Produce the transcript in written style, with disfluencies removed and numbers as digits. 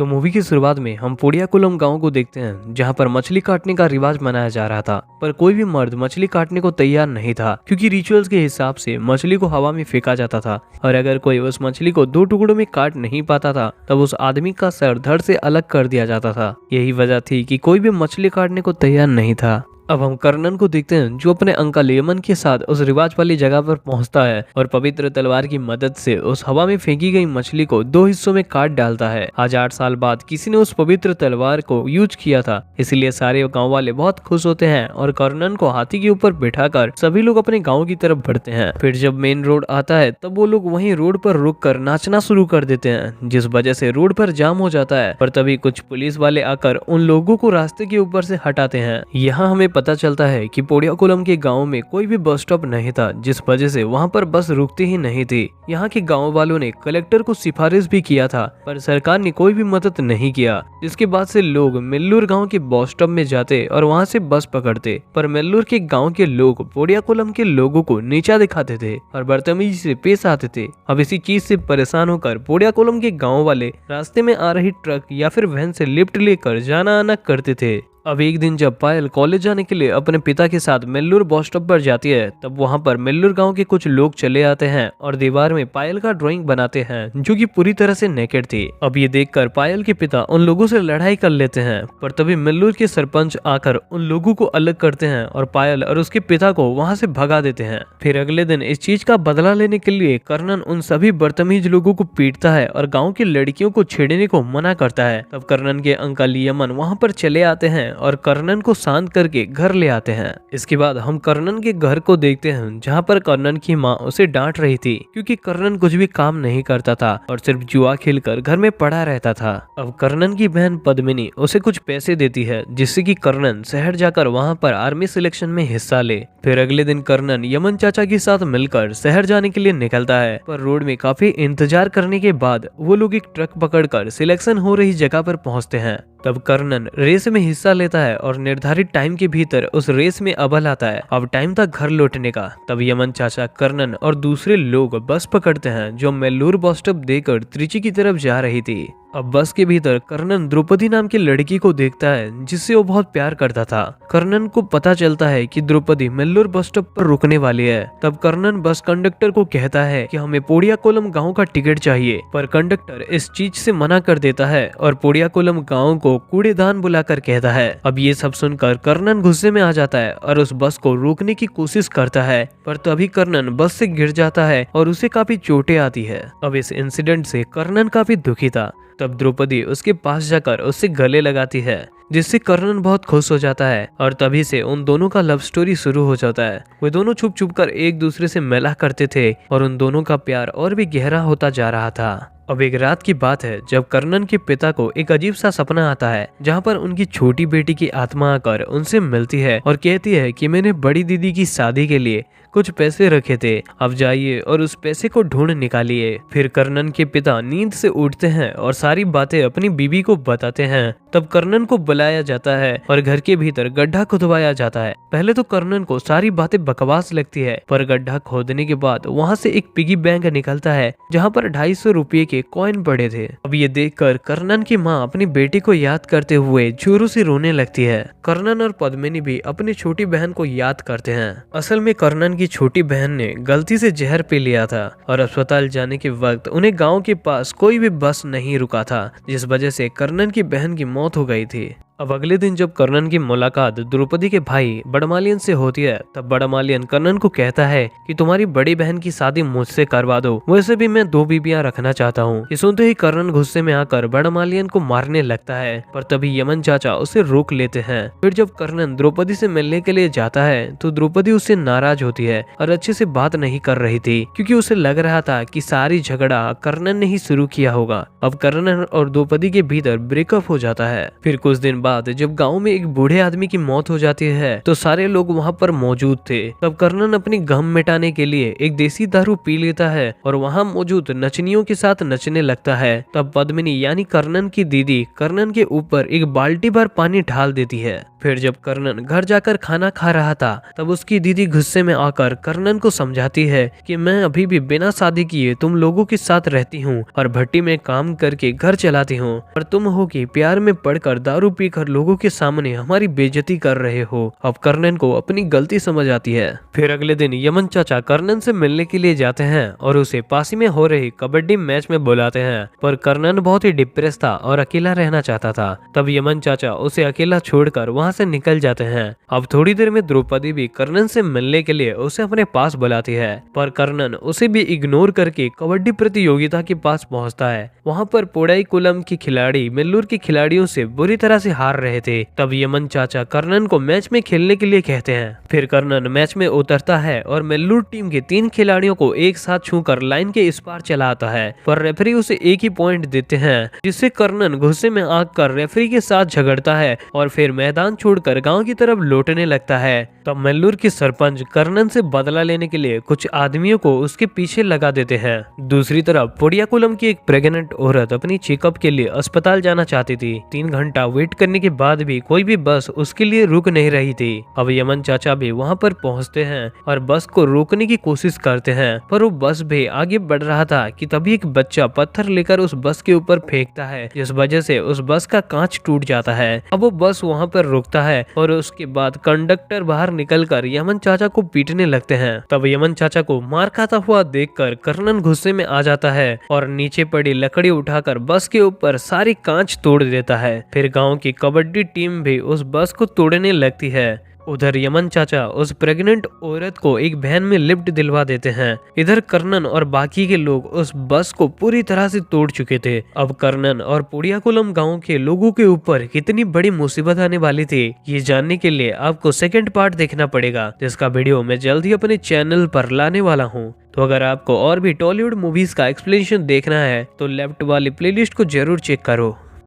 तो मूवी की शुरुआत में हम पोडियाकुलम गांव को देखते हैं, जहां पर मछली काटने का रिवाज मनाया जा रहा था। पर कोई भी मर्द मछली काटने को तैयार नहीं था, क्योंकि रिचुअल्स के हिसाब से मछली को हवा में फेंका जाता था और अगर कोई उस मछली को 2 टुकड़ों में काट नहीं पाता था तब उस आदमी का सर धड़ से अलग कर दिया जाता था। यही वजह थी कि कोई भी मछली काटने को तैयार नहीं था। अब हम कर्नन को देखते हैं, जो अपने अंकल यमन के साथ उस रिवाज वाली जगह पर पहुंचता है और पवित्र तलवार की मदद से उस हवा में फेंकी गई मछली को 2 हिस्सों में काट डालता है। आज 8 साल बाद किसी ने उस पवित्र तलवार को यूज किया था, इसलिए सारे गांव वाले बहुत खुश होते हैं और कर्नन को हाथी के ऊपर बिठाकर सभी लोग अपने गाँव की तरफ बढ़ते हैं। फिर जब मेन रोड आता है तब वो लोग वहीं रोड पर रुक कर नाचना शुरू कर देते हैं, जिस वजह से रोड पर जाम हो जाता है। पर तभी कुछ पुलिस वाले आकर उन लोगों को रास्ते के ऊपर से हटाते हैं। यहाँ हमें पता चलता है कि पोडियाकुलम के गांव में कोई भी बस स्टॉप नहीं था, जिस वजह से वहां पर बस रुकती ही नहीं थी। यहाँ के गांव वालों ने कलेक्टर को सिफारिश भी किया था, पर सरकार ने कोई भी मदद नहीं किया। जिसके बाद से लोग मेल्लूर गांव के बस स्टॉप में जाते और वहां से बस पकड़ते। पर मेल्लूर के गांव के लोग पोडियाकुलम के लोगों को नीचा दिखाते थे और बदतमीजी से पेश आते थे। अब इसी चीज से परेशान होकर पोडियाकुलम के गाँव वाले रास्ते में आ रही ट्रक या फिर वैन से लिफ्ट लेकर जाना आना करते थे। अब एक दिन जब पायल कॉलेज जाने के लिए अपने पिता के साथ मेल्लूर बस स्टॉप पर जाती है, तब वहां पर मेल्लूर गांव के कुछ लोग चले आते हैं और दीवार में पायल का ड्राइंग बनाते हैं, जो कि पूरी तरह से नेकेड थी। अब ये देखकर पायल के पिता उन लोगों से लड़ाई कर लेते हैं, पर तभी मेल्लूर के सरपंच आकर उन लोगों को अलग करते हैं और पायल और उसके पिता को वहां से भगा देते हैं। फिर अगले दिन इस चीज का बदला लेने के लिए कर्नन उन सभी बदतमीज लोगों को पीटता है और गाँव की लड़कियों को छेड़ने को मना करता है। तब कर्नन के अंकल यमन वहाँ पर चले आते हैं और कर्नन को शांत करके घर ले आते हैं। इसके बाद हम कर्नन के घर को देखते हैं, जहाँ पर कर्नन की माँ उसे डांट रही थी, क्योंकि कर्नन कुछ भी काम नहीं करता था और सिर्फ जुआ खेलकर घर में पड़ा रहता था। अब कर्नन की बहन पद्मिनी उसे कुछ पैसे देती है, जिससे कि कर्नन शहर जाकर वहाँ पर आर्मी सिलेक्शन में हिस्सा ले। फिर अगले दिन कर्नन यमन चाचा के साथ मिलकर शहर जाने के लिए निकलता है, पर रोड में काफी इंतजार करने के बाद वो लोग एक ट्रक पकड़कर सिलेक्शन हो रही जगह पर पहुँचते हैं। तब कर्नन रेस में हिस्सा लेता है और निर्धारित टाइम के भीतर उस रेस में अव्वल आता है। अब टाइम था घर लौटने का। तब यमन चाचा, कर्नन और दूसरे लोग बस पकड़ते हैं, जो मेल्लूर बस स्टॉप देकर त्रिची की तरफ जा रही थी। अब बस के भीतर कर्नन द्रौपदी नाम की लड़की को देखता है, जिससे वो बहुत प्यार करता था। कर्नन को पता चलता है कि द्रौपदी मेल्लूर बस स्टॉप पर रुकने वाली है। तब कर्नन बस कंडक्टर को कहता है कि हमें पोडियाकुलम गांव का टिकट चाहिए, पर कंडक्टर इस चीज से मना कर देता है और पोडियाकुलम गांव को कूड़ेदान बुलाकर कहता है। अब ये सब सुनकर कर्नन गुस्से में आ जाता है और उस बस को रोकने की कोशिश करता है, पर तभी कर्नन बस से गिर जाता है और उसे काफी चोटें आती है। अब इस इंसिडेंट से कर्नन काफी दुखी था। तब द्रौपदी उसके पास जाकर उससे गले लगाती है, जिससे कर्नन बहुत खुश हो जाता है और तभी से उन दोनों का लव स्टोरी शुरू हो जाता है। वे दोनों छुप छुप कर एक दूसरे से मिला करते थे और उन दोनों का प्यार और भी गहरा होता जा रहा था। अब एक रात की बात है, जब कर्नन के पिता को एक अजीब सा सपना आता है, जहाँ पर उनकी छोटी बेटी की आत्मा आकर उनसे मिलती है और कहती है कि मैंने बड़ी दीदी की शादी के लिए कुछ पैसे रखे थे, अब जाइए और उस पैसे को ढूंढ निकालिए। फिर कर्नन के पिता नींद से उठते हैं और सारी बातें अपनी बीबी को बताते हैं। तब कर्नन को बुलाया जाता है और घर के भीतर गड्ढा खुदवाया जाता है। पहले तो कर्नन को सारी बातें बकवास लगती है, पर गड्ढा खोदने के बाद वहाँ से एक पिगी बैंक निकलता है, जहाँ पर 250 रुपये के कॉइन पड़े थे। अब ये देखकर कर्नन की माँ अपनी बेटी को याद करते हुए जोरों से रोने लगती है। कर्नन और पद्मिनी भी अपनी छोटी बहन को याद करते हैं। असल में कर्नन की छोटी बहन ने गलती से जहर पी लिया था और अस्पताल जाने के वक्त उन्हें गांव के पास कोई भी बस नहीं रुका था, जिस वजह से कर्नन की बहन की मौत हो गई थी। अब अगले दिन जब कर्नन की मुलाकात द्रौपदी के भाई बड़मालियन से होती है, तब बड़मालियन कर्नन को कहता है कि तुम्हारी बड़ी बहन की शादी मुझसे करवा दो, वैसे भी मैं 2 बीबियां रखना चाहता हूँ। ये सुनते ही कर्नन गुस्से में आकर बड़मालियन को मारने लगता है, पर तभी यमन चाचा उसे रोक लेते हैं। फिर जब कर्नन द्रौपदी से मिलने के लिए जाता है, तो द्रौपदी उससे नाराज होती है और अच्छे से बात नहीं कर रही थी, क्योंकि उसे लग रहा था कि सारी झगड़ा कर्नन ने ही शुरू किया होगा। अब कर्नन और द्रौपदी के भीतर ब्रेकअप हो जाता है। फिर कुछ दिन बाद जब गांव में एक बूढ़े आदमी की मौत हो जाती है तो सारे लोग वहां पर मौजूद थे। तब कर्नन अपनी गम मिटाने के लिए एक देसी दारू पी लेता है और वहां मौजूद नचनियों के साथ नचने लगता है। तब पद्मिनी यानी कर्नन की दीदी कर्नन के ऊपर एक बाल्टी भर पानी ढाल देती है। फिर जब कर्नन घर जाकर खाना खा रहा था तब उसकी दीदी गुस्से में आकर कर्नन को समझाती है कि मैं अभी भी बिना शादी किए तुम लोगों के साथ रहती हूँ और भट्टी में काम करके घर चलाती हूँ, और तुम हो कि प्यार में पड़कर दारू पीकर लोगों के सामने हमारी बेइज्जती कर रहे हो। अब कर्नन को अपनी गलती समझ आती है। फिर अगले दिन यमन चाचा कर्नन से मिलने के लिए जाते हैं और उसे पास ही में हो रही कबड्डी मैच में बुलाते हैं, पर कर्नन बहुत ही डिप्रेस था और अकेला रहना चाहता था। तब यमन चाचा उसे अकेला छोड़कर वहाँ से निकल जाते हैं। अब थोड़ी देर में द्रौपदी भी कर्नन से मिलने के लिए उसे अपने पास बुलाती है, पर कर्नन उसे भी इग्नोर करके कबड्डी प्रतियोगिता के पास पहुंचता है। वहां पर पोड़ाईकुलम के खिलाड़ी मेल्लूर के खिलाड़ियों से बुरी तरह से हार रहे थे। तब यमन चाचा कर्नन को मैच में खेलने के लिए कहते हैं। फिर कर्नन मैच में उतरता है और मेल्लूर टीम के 3 खिलाड़ियों को एक साथ छूकर लाइन के इस पार चला आता है, पर रेफरी उसे एक ही पॉइंट देते हैं, जिससे कर्नन गुस्से में आकर रेफरी के साथ झगड़ता है और फिर मैदान छोड़कर गांव की तरफ लौटने लगता है। तब मेल्लूर के सरपंच कर्नन से बदला लेने के लिए कुछ आदमियों को उसके पीछे लगा देते हैं। दूसरी तरफ पोड़ियाकुलम की एक प्रेग्नेंट औरत अपनी चेकअप के लिए अस्पताल जाना चाहती थी। 3 घंटा वेट करने के बाद भी कोई भी बस उसके लिए रुक नहीं रही थी। अब यमन चाचा भी वहां पर पहुंचते हैं और बस को रोकने की कोशिश करते हैं, पर वो बस भी आगे बढ़ रहा था कि तभी एक बच्चा पत्थर लेकर उस बस के ऊपर फेंकता है, जिस वजह से उस बस का कांच टूट जाता है। अब वो बस वहां पर रुकता है और उसके बाद कंडक्टर बाहर निकलकर यमन चाचा को पीटने लगते हैं। तब यमन चाचा को मार खाता हुआ देखकर कर्नन गुस्से में आ जाता है और नीचे पड़ी लकड़ी उठाकर बस के ऊपर सारी कांच तोड़ देता है। फिर गांव की कबड्डी टीम भी उस बस को तोड़ने लगती है। उधर यमन चाचा उस प्रेग्नेंट औरत को एक वैन में लिफ्ट दिलवा देते हैं। इधर कर्नन और बाकी के लोग उस बस को पूरी तरह से तोड़ चुके थे। अब कर्नन और पोड़ियाकुलम गांव के लोगों के ऊपर कितनी बड़ी मुसीबत आने वाली थी, ये जानने के लिए आपको सेकंड पार्ट देखना पड़ेगा, जिसका वीडियो मैं जल्द ही अपने चैनल पर लाने वाला हूँ। तो अगर आपको और भी टॉलीवुड मूवीज का एक्सप्लेनेशन देखना है तो लेफ्ट वाली प्लेलिस्ट को जरूर चेक करो।